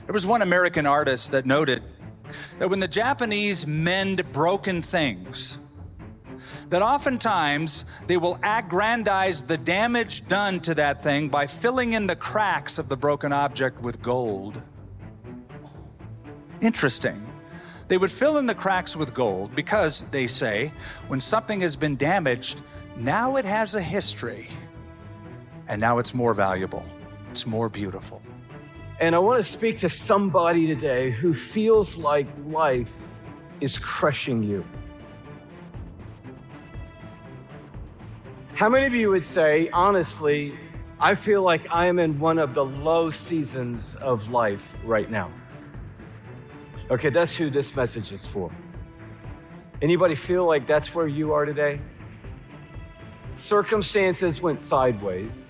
There was one American artist that noted that when the Japanese mend broken things, that oftentimes they will aggrandize the damage done to that thing by filling in the cracks of the broken object with gold. Interesting. They would fill in the cracks with gold because, they say, when something has been damaged, now it has a history, and now it's more valuable, it's more beautiful. And I want to speak to somebody today who feels like life is crushing you. How many of you would say, honestly, I feel like I am in one of the low seasons of life right now? Okay, that's who this message is for. Anybody feel like that's where you are today? Circumstances went sideways.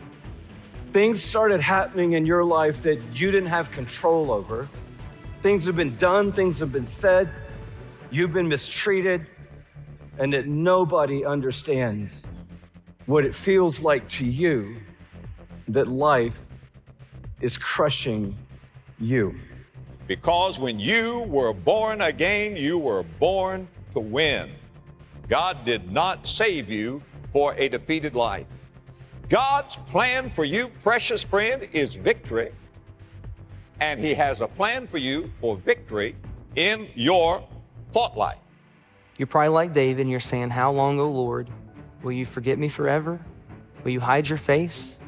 Things started happening in your life that you didn't have control over. Things have been done, things have been said, you've been mistreated, and that nobody understands what it feels like to you that life is crushing you. Because when you were born again, you were born to win. God did not save you for a defeated life. God's plan for you, precious friend, is victory. And He has a plan for you for victory in your thought life. You're probably like David and you're saying, how long, O Lord? Will you forget me forever? Will you hide your face?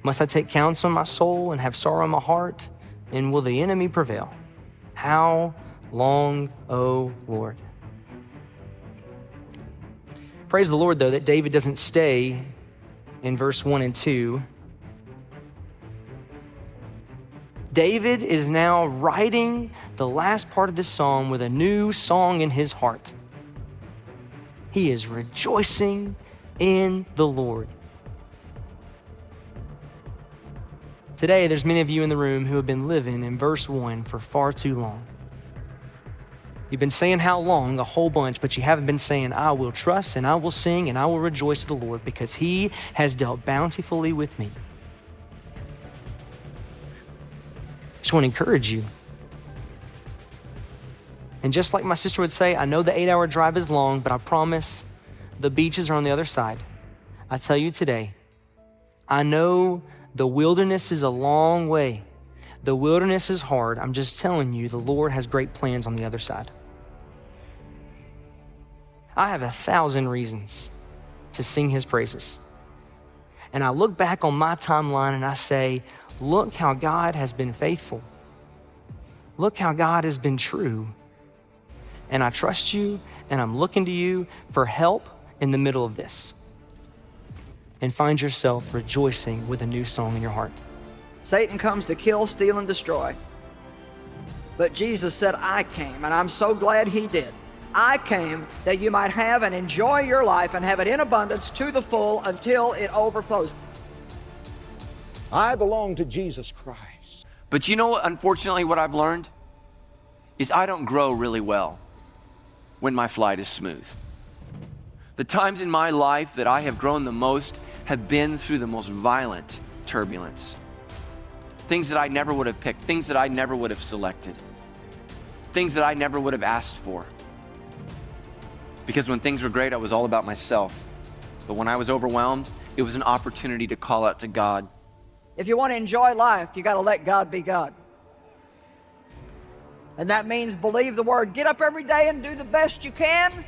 Must I take counsel in my soul and have sorrow in my heart? And will the enemy prevail? How long, O Lord? Praise the Lord, though, that David doesn't stay in verse 1 and 2. David is now writing the last part of this psalm with a new song in his heart. He is rejoicing in the Lord. Today, there's many of you in the room who have been living in verse 1 for far too long. You've been saying how long a whole bunch, but you haven't been saying, I will trust and I will sing and I will rejoice to the Lord because He has dealt bountifully with me. I just want to encourage you. And just like my sister would say, I know the 8-hour drive is long, but I promise the beaches are on the other side. I tell you today, I know the wilderness is a long way. The wilderness is hard. I'm just telling you, the Lord has great plans on the other side. I have 1,000 reasons to sing His praises. And I look back on my timeline and I say, look how God has been faithful. Look how God has been true. And I trust you and I'm looking to you for help in the middle of this. And find yourself rejoicing with a new song in your heart. Satan comes to kill, steal, and destroy. But Jesus said, I came, and I'm so glad He did. I came that you might have and enjoy your life and have it in abundance to the full until it overflows. I belong to Jesus Christ. But you know what, unfortunately, what I've learned is I don't grow really well when my flight is smooth. The times in my life that I have grown the most have been through the most violent turbulence. Things that I never would have picked, things that I never would have selected, things that I never would have asked for. Because when things were great, I was all about myself. But when I was overwhelmed, it was an opportunity to call out to God. If you want to enjoy life, you got to let God be God. And that means believe the Word. Get up every day and do the best you can.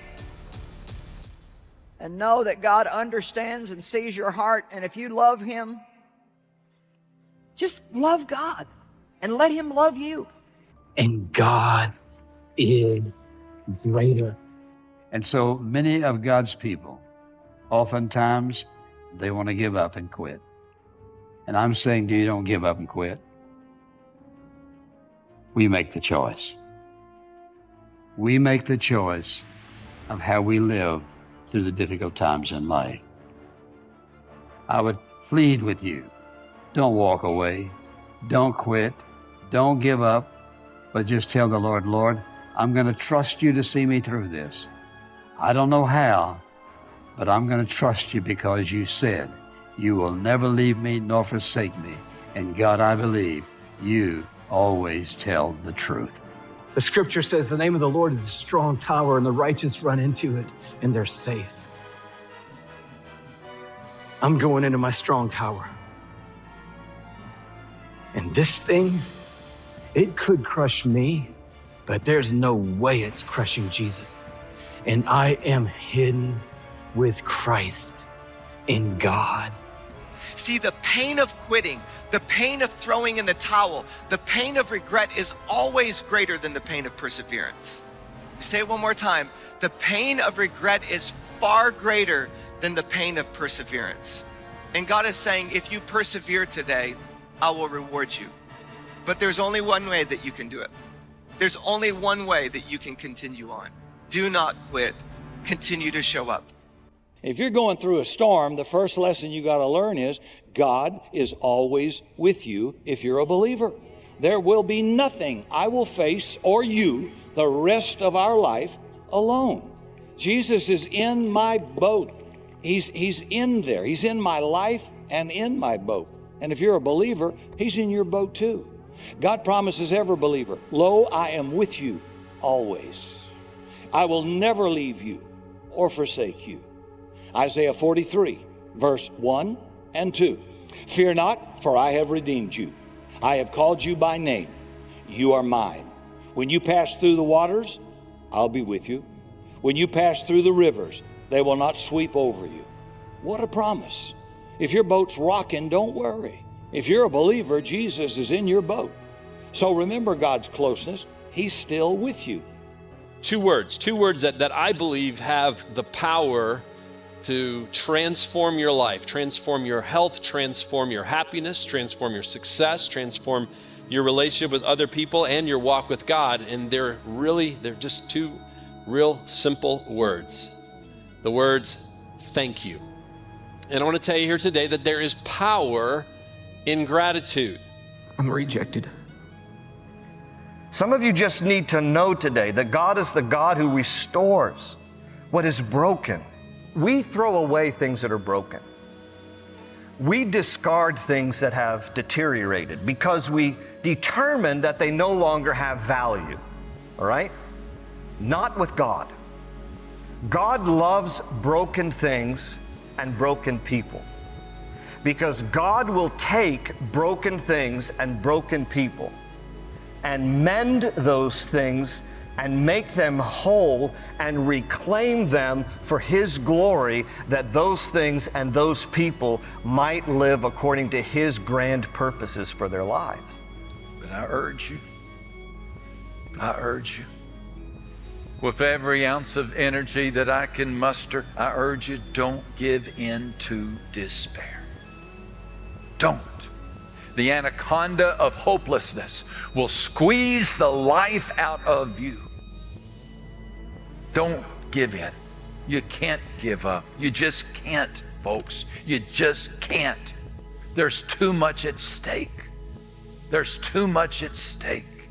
And know that God understands and sees your heart. And if you love Him, just love God and let Him love you. And God is greater. And so many of God's people, oftentimes, they want to give up and quit. And I'm saying to you, don't give up and quit. We make the choice. We make the choice of how we live through the difficult times in life. I would plead with you, don't walk away, don't quit, don't give up, but just tell the Lord, Lord, I'm going to trust you to see me through this. I don't know how, but I'm going to trust you because you said you will never leave me nor forsake me. And God, I believe you always tell the truth. The scripture says the name of the Lord is a strong tower and the righteous run into it and they're safe. I'm going into my strong tower. And this thing, it could crush me, but there's no way it's crushing Jesus. And I am hidden with Christ in God. See, the pain of quitting, the pain of throwing in the towel, the pain of regret is always greater than the pain of perseverance. Say it one more time. The pain of regret is far greater than the pain of perseverance. And God is saying, if you persevere today, I will reward you. But there's only one way that you can do it. There's only one way that you can continue on. Do not quit. Continue to show up. If you're going through a storm, the first lesson you got to learn is God is always with you if you're a believer. There will be nothing I will face or you the rest of our life alone. Jesus is in my boat. He's in there. He's in my life and in my boat. And if you're a believer, He's in your boat too. God promises every believer, lo, I am with you always. I will never leave you or forsake you. Isaiah 43, verse 1 and 2. Fear not, for I have redeemed you. I have called you by name. You are mine. When you pass through the waters, I'll be with you. When you pass through the rivers, they will not sweep over you. What a promise. If your boat's rocking, don't worry. If you're a believer, Jesus is in your boat. So remember God's closeness. He's still with you. Two words that I believe have the power to transform your life, transform your health, transform your happiness, transform your success, transform your relationship with other people and your walk with God. And they're just two real simple words. The words, thank you. And I want to tell you here today that there is power in gratitude. I'm rejected. Some of you just need to know today that God is the God who restores what is broken. We throw away things that are broken. We discard things that have deteriorated because we determine that they no longer have value. All right? Not with God. God loves broken things and broken people, because God will take broken things and broken people and mend those things and make them whole and reclaim them for His glory, that those things and those people might live according to His grand purposes for their lives. But I urge you, with every ounce of energy that I can muster, I urge you, don't give in to despair. Don't. The anaconda of hopelessness will squeeze the life out of you. Don't give in. You can't give up. You just can't, folks. You just can't. There's too much at stake. There's too much at stake.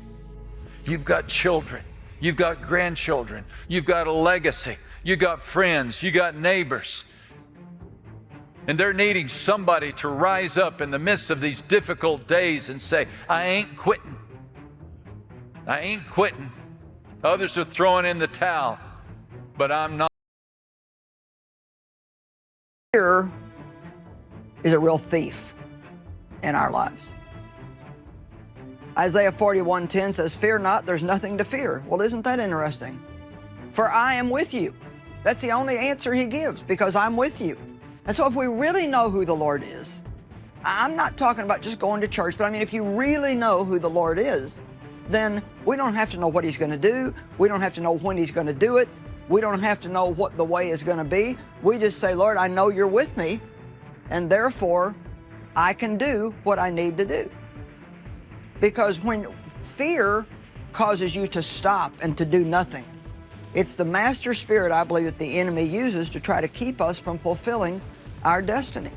You've got children. You've got grandchildren. You've got a legacy. You've got friends. You got neighbors. And they're needing somebody to rise up in the midst of these difficult days and say, I ain't quitting. I ain't quitting. Others are throwing in the towel, but I'm not. Fear is a real thief in our lives. Isaiah 41:10 says, fear not, there's nothing to fear. Well, isn't that interesting? For I am with you. That's the only answer He gives, because I'm with you. And so if we really know who the Lord is, I'm not talking about just going to church, but I mean, if you really know who the Lord is, then we don't have to know what He's going to do. We don't have to know when He's going to do it. We don't have to know what the way is going to be. We just say, Lord, I know You're with me, and therefore I can do what I need to do. Because when fear causes you to stop and to do nothing, it's the master spirit, I believe, that the enemy uses to try to keep us from fulfilling our destiny.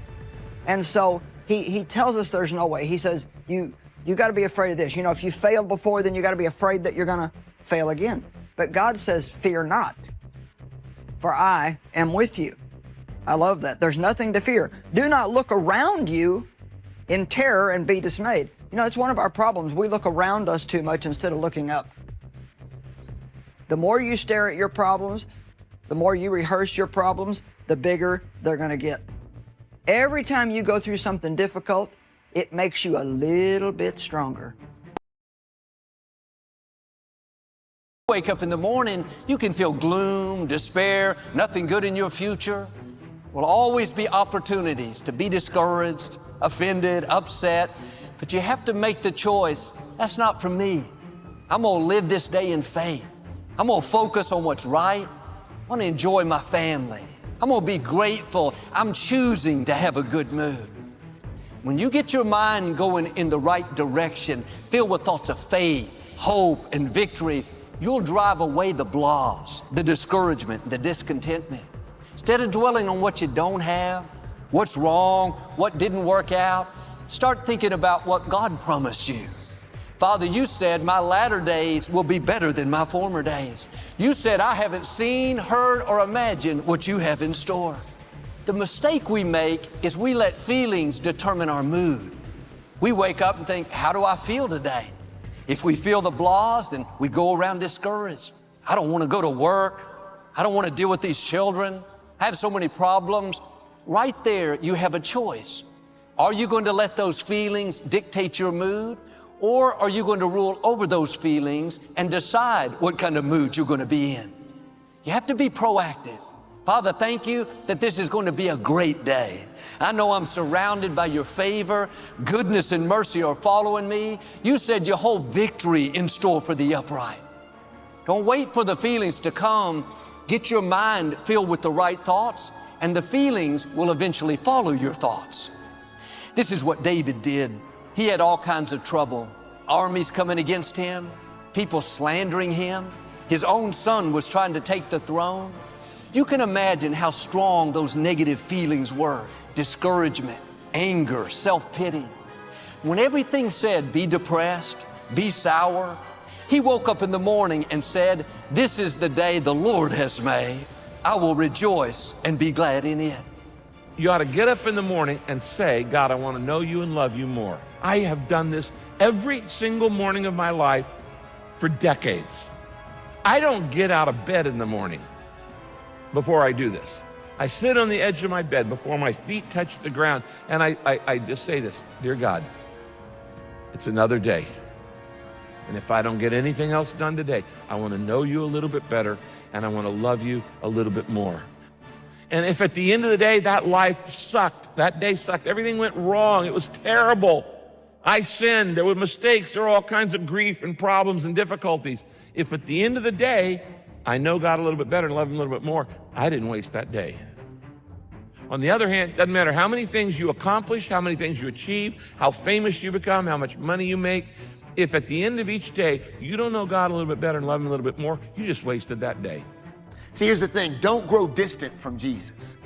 And so he tells us there's no way. He says, you got to be afraid of this. You know, if you failed before, then you got to be afraid that you're going to fail again. But God says, fear not, for I am with you. I love that. There's nothing to fear. Do not look around you in terror and be dismayed. You know, it's one of our problems. We look around us too much instead of looking up. The more you stare at your problems, the more you rehearse your problems, the bigger they're going to get. Every time you go through something difficult, it makes you a little bit stronger. Wake up in the morning, you can feel gloom, despair, nothing good in your future. Will always be opportunities to be discouraged, offended, upset, but you have to make the choice. That's not for me. I'm gonna live this day in faith. I'm gonna focus on what's right. I wanna enjoy my family. I'm gonna be grateful. I'm choosing to have a good mood. When you get your mind going in the right direction, filled with thoughts of faith, hope, and victory, you'll drive away the blahs, the discouragement, the discontentment. Instead of dwelling on what you don't have, what's wrong, what didn't work out, start thinking about what God promised you. Father, you said my latter days will be better than my former days. You said I haven't seen, heard, or imagined what you have in store. The mistake we make is we let feelings determine our mood. We wake up and think, how do I feel today? If we feel the blahs, then we go around discouraged. I don't want to go to work. I don't want to deal with these children. I have so many problems. Right there, you have a choice. Are you going to let those feelings dictate your mood? Or are you going to rule over those feelings and decide what kind of mood you're going to be in? You have to be proactive. Father, thank you that this is going to be a great day. I know I'm surrounded by your favor. Goodness and mercy are following me. You said you hold victory in store for the upright. Don't wait for the feelings to come. Get your mind filled with the right thoughts, and the feelings will eventually follow your thoughts. This is what David did. He had all kinds of trouble. Armies coming against him, people slandering him. His own son was trying to take the throne. You can imagine how strong those negative feelings were. Discouragement, anger, self-pity. When everything said, be depressed, be sour, he woke up in the morning and said, this is the day the Lord has made. I will rejoice and be glad in it. You ought to get up in the morning and say, God, I want to know you and love you more. I have done this every single morning of my life for decades. I don't get out of bed in the morning before I do this. I sit on the edge of my bed before my feet touch the ground, and I just say this, dear God, it's another day. And if I don't get anything else done today, I want to know you a little bit better, and I want to love you a little bit more. And if at the end of the day that life sucked, that day sucked, everything went wrong, it was terrible, I sinned, there were mistakes, there were all kinds of grief and problems and difficulties. If at the end of the day, I know God a little bit better and love him a little bit more, I didn't waste that day. On the other hand, it doesn't matter how many things you accomplish, how many things you achieve, how famous you become, how much money you make, if at the end of each day, you don't know God a little bit better and love him a little bit more, you just wasted that day. See, here's the thing, don't grow distant from Jesus.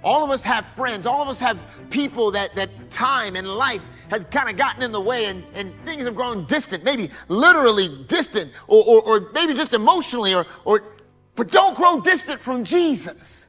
All of us have friends, all of us have people that time and life has kind of gotten in the way and things have grown distant, maybe literally distant or maybe just emotionally but don't grow distant from Jesus.